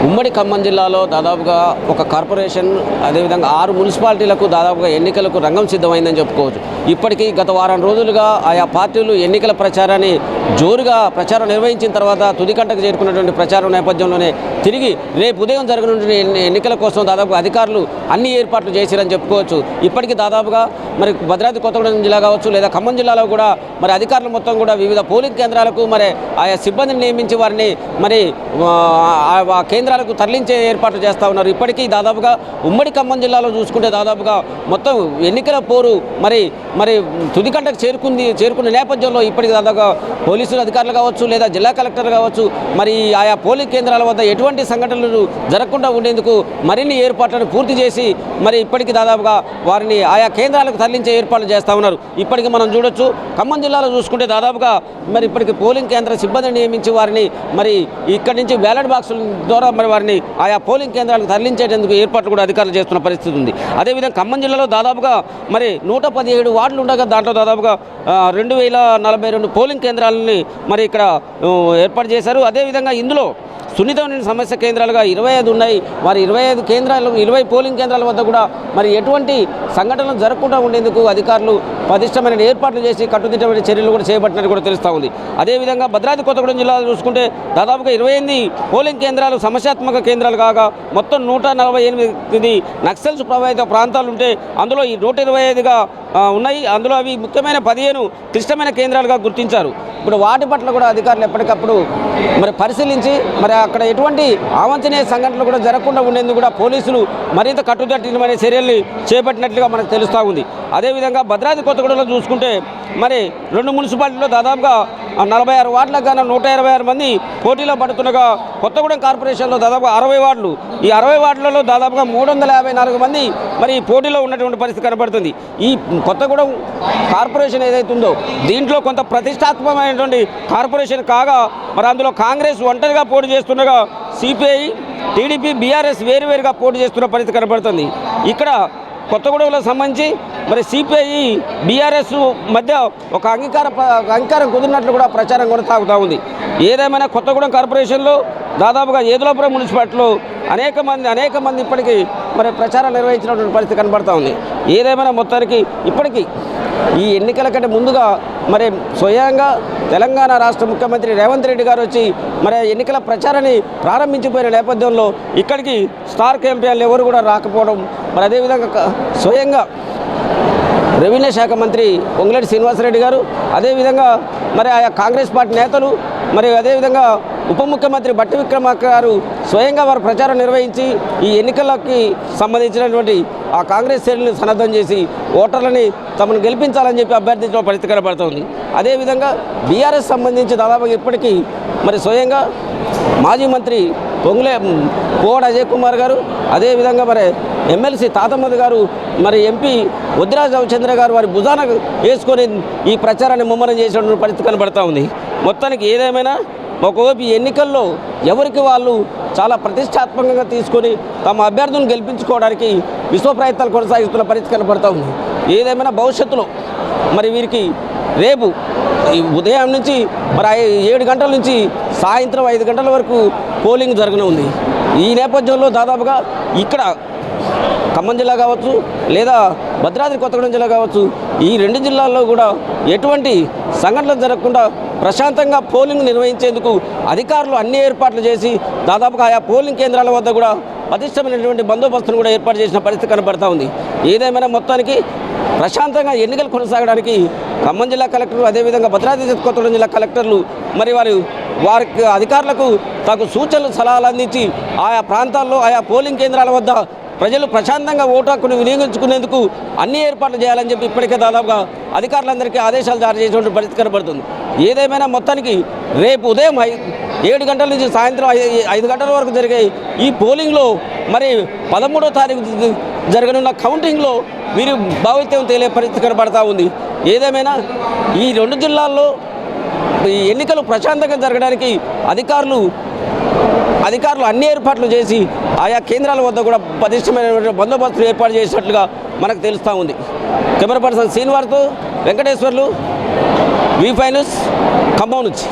ఉమ్మడి ఖమ్మం జిల్లాలో దాదాపుగా ఒక కార్పొరేషన్ అదేవిధంగా 6 మున్సిపాలిటీలకు దాదాపుగా ఎన్నికలకు రంగం సిద్ధమైందని చెప్పుకోవచ్చు. ఇప్పటికీ గత వారం రోజులుగా ఆయా పార్టీలు ఎన్నికల ప్రచారాన్ని జోరుగా ప్రచారం నిర్వహించిన తర్వాత తుదికంటకు చేరుకున్నటువంటి ప్రచారం నేపథ్యంలోనే తిరిగి రేపు ఉదయం జరగనున్న ఎన్నికల కోసం దాదాపు అధికారులు అన్ని ఏర్పాట్లు చేశారని చెప్పుకోవచ్చు. ఇప్పటికీ దాదాపుగా మరి భద్రాద్రి కొత్తగూడెం జిల్లా కావచ్చు లేదా ఖమ్మం జిల్లాలో కూడా మరి అధికారులు మొత్తం కూడా వివిధ పోలింగ్ కేంద్రాలకు మరి ఆయా సిబ్బందిని నియమించి వారిని మరి కేంద్రాలకు తరలించే ఏర్పాట్లు చేస్తూ ఉన్నారు. ఇప్పటికీ దాదాపుగా ఉమ్మడి ఖమ్మం జిల్లాలో చూసుకుంటే దాదాపుగా మొత్తం ఎన్నికల పోరు మరి తుదికంటకు చేరుకున్న నేపథ్యంలో ఇప్పటికి దాదాపుగా పోలీసులు అధికారులు కావచ్చు లేదా జిల్లా కలెక్టర్లు కావచ్చు మరి ఆయా పోలింగ్ కేంద్రాల వద్ద ఎటువంటి సంఘటనలు జరగకుండా ఉండేందుకు మరిన్ని ఏర్పాట్లను పూర్తి చేసి మరి ఇప్పటికి దాదాపుగా వారిని ఆయా కేంద్రాలకు తరలించే ఏర్పాట్లు చేస్తూ ఉన్నారు. ఇప్పటికి మనం చూడొచ్చు ఖమ్మం జిల్లాలో చూసుకుంటే దాదాపుగా మరి ఇప్పటికి పోలింగ్ కేంద్ర సిబ్బందిని నియమించి వారిని మరి ఇక్కడి నుంచి బ్యాలెట్ బాక్సుల ద్వారా మరి వారిని ఆయా పోలింగ్ కేంద్రాలకు తరలించేందుకు ఏర్పాట్లు కూడా అధికారులు చేస్తున్న పరిస్థితి ఉంది. అదేవిధంగా ఖమ్మం జిల్లాలో దాదాపుగా మరి 117 వార్డులు ఉండగా దాంట్లో దాదాపుగా 2042 పోలింగ్ కేంద్రాలని మరి ఇక్కడ ఏర్పాటు చేశారు. అదేవిధంగా ఇందులో సున్నితమైన సమస్య కేంద్రాలుగా 25 ఉన్నాయి. వారి 25 కేంద్రాలు 20 పోలింగ్ కేంద్రాల వద్ద కూడా మరి ఎటువంటి సంఘటనలు జరగకుండా ఉండేందుకు అధికారులు పటిష్టమైన ఏర్పాట్లు చేసి కట్టుదిట్టమైన చర్యలు కూడా చేపట్టినట్టు కూడా తెలుస్తూ ఉంది. అదేవిధంగా భద్రాద్రి కొత్తగూడెం జిల్లాలో చూసుకుంటే దాదాపుగా 28 పోలింగ్ కేంద్రాలు సమస్యాత్మక కేంద్రాలు కాగా మొత్తం 148 నక్సల్స్ ప్రభావిత ప్రాంతాలు ఉంటే అందులో ఈ 125గా ఉన్నాయి. అందులో అవి ముఖ్యమైన 15 క్లిష్టమైన కేంద్రాలుగా గుర్తించారు. ఇప్పుడు వాటి పట్ల కూడా అధికారులు ఎప్పటికప్పుడు మరి పరిశీలించి మరి అక్కడ ఎటువంటి అవాంఛనీయ సంఘటనలు కూడా జరగకుండా ఉండేందుకు కూడా పోలీసులు మరింత కట్టుదిట్టమైన చర్యల్ని చేపట్టినట్లుగా మనకు తెలుస్తూ ఉంది. అదేవిధంగా భద్రాద్రి కొత్తగూడెంలో చూసుకుంటే మరి 2 మున్సిపాలిటీలో దాదాపుగా 46 వార్డులకు గాను 126 మంది పోటీలో పడుతుండగా కొత్తగూడెం కార్పొరేషన్లో దాదాపు 60 వార్డులు. ఈ 60 వార్డులలో దాదాపుగా 354 మంది మరి పోటీలో ఉన్నటువంటి పరిస్థితి కనబడుతుంది. ఈ కొత్తగూడెం కార్పొరేషన్ ఏదైతే ఉందో దీంట్లో కొంత ప్రతిష్టాత్మకమైనటువంటి కార్పొరేషన్ కాగా మరి అందులో కాంగ్రెస్ ఒంటరిగా పోటీ చేస్తుండగా సిపిఐ, టీడీపీ, బీఆర్ఎస్ వేరువేరుగా పోటీ చేస్తున్న పరిస్థితి కనబడుతుంది. ఇక్కడ కొత్తగూడెంలో సంబంధించి మరి సిపిఐ బీఆర్ఎస్ మధ్య ఒక అంగీకారం కుదిరినట్లు కూడా ప్రచారం కొనసాగుతూ ఉంది. ఏదేమైనా కొత్తగూడెం కార్పొరేషన్లో దాదాపుగా ఏదులాపురం మున్సిపాలిటీలో అనేక మంది ఇప్పటికీ మరి ప్రచారం నిర్వహించినటువంటి పరిస్థితి కనబడుతూ ఉంది. ఏదేమైనా మొత్తానికి ఇప్పటికీ ఈ ఎన్నికల కంటే ముందుగా మరి స్వయంగా తెలంగాణ రాష్ట్ర ముఖ్యమంత్రి రేవంత్ రెడ్డి గారు వచ్చి మరి ఎన్నికల ప్రచారాన్ని ప్రారంభించిపోయిన నేపథ్యంలో ఇక్కడికి స్టార్ క్యాంపెయిన్లు ఎవరు కూడా రాకపోవడం మరి అదేవిధంగా స్వయంగా రెవెన్యూ శాఖ మంత్రి పొంగులేటి శ్రీనివాసరెడ్డి గారు అదేవిధంగా మరి ఆయా కాంగ్రెస్ పార్టీ నేతలు మరి అదేవిధంగా ఉప ముఖ్యమంత్రి బట్టి విక్రమార్క గారు స్వయంగా వారు ప్రచారం నిర్వహించి ఈ ఎన్నికలకి సంబంధించినటువంటి ఆ కాంగ్రెస్ శ్రేణులను సన్నద్ధం చేసి ఓటర్లని తమను గెలిపించాలని చెప్పి అభ్యర్థించడం పరిస్థితి కనబడుతుంది. అదేవిధంగా బీఆర్ఎస్ సంబంధించి దాదాపుగా ఇప్పటికీ మరి స్వయంగా మాజీ మంత్రి పోవడ అజయ్ కుమార్ గారు అదేవిధంగా మరి ఎమ్మెల్సీ తాతమ్మది గారు మరి ఎంపీ వద్దిరాజు రవిచంద్ర గారు వారి భుజాన వేసుకొని ఈ ప్రచారాన్ని ముమ్మరం చేసినటువంటి పరిస్థితి కనబడుతూ ఉంది. మొత్తానికి ఏదేమైనా ఒకవైపు ఎన్నికల్లో ఎవరికి వాళ్ళు చాలా ప్రతిష్టాత్మకంగా తీసుకొని తమ అభ్యర్థులను గెలిపించుకోవడానికి విశ్వ ప్రయత్నాలు కొనసాగిస్తున్న పరిస్థితి కనబడుతూ ఉంది. ఏదేమైనా భవిష్యత్తులో మరి వీరికి రేపు ఈ ఉదయం నుంచి మరి 7 గంటల నుంచి సాయంత్రం 5 గంటల వరకు పోలింగ్ జరగనుంది. ఈ నేపథ్యంలో దాదాపుగా ఇక్కడ ఖమ్మం జిల్లా కావచ్చు లేదా భద్రాద్రి కొత్తగూడెం జిల్లా కావచ్చు ఈ 2 జిల్లాల్లో కూడా ఎటువంటి సంఘటనలు జరగకుండా ప్రశాంతంగా పోలింగ్ నిర్వహించేందుకు అధికారులు అన్ని ఏర్పాట్లు చేసి దాదాపుగా ఆయా పోలింగ్ కేంద్రాల వద్ద కూడా పటిష్టమైనటువంటి బందోబస్తును కూడా ఏర్పాటు చేసిన పరిస్థితి కనబడుతూ ఉంది. ఏదేమైనా మొత్తానికి ప్రశాంతంగా ఎన్నికలు కొనసాగడానికి ఖమ్మం జిల్లా కలెక్టర్లు అదేవిధంగా భద్రాద్రి కొత్తగూడెం జిల్లా కలెక్టర్లు మరి వారికి అధికారులకు తగు సూచనలు సలహాలు అందించి ఆయా ప్రాంతాల్లో ఆయా పోలింగ్ కేంద్రాల వద్ద ప్రజలు ప్రశాంతంగా ఓటు హక్కును వినియోగించుకునేందుకు అన్ని ఏర్పాట్లు చేయాలని చెప్పి ఇప్పటికే దాదాపుగా అధికారులందరికీ ఆదేశాలు జారీ చేసినటువంటి పరిస్థితి కనబడుతుంది. ఏదేమైనా మొత్తానికి రేపు ఉదయం 7 గంటల నుంచి సాయంత్రం 5 గంటల వరకు జరిగే ఈ పోలింగ్లో మరి 13వ తారీఖు జరగనున్న కౌంటింగ్లో వీరు భావిత్యం తేలే పరిస్థితి కనబడుతూ ఉంది. ఏదేమైనా ఈ 2 జిల్లాల్లో ఈ ఎన్నికలు ప్రశాంతంగా జరగడానికి అధికారులు అన్ని ఏర్పాట్లు చేసి ఆయా కేంద్రాల వద్ద కూడా పటిష్టమైన బందోబస్తు ఏర్పాటు చేసినట్లుగా మనకు తెలుస్తూ ఉంది. కెమెరా పర్సన్ శ్రీనివాస్తో వెంకటేశ్వర్లు, వి5 న్యూస్, ఖమ్మం నుంచి.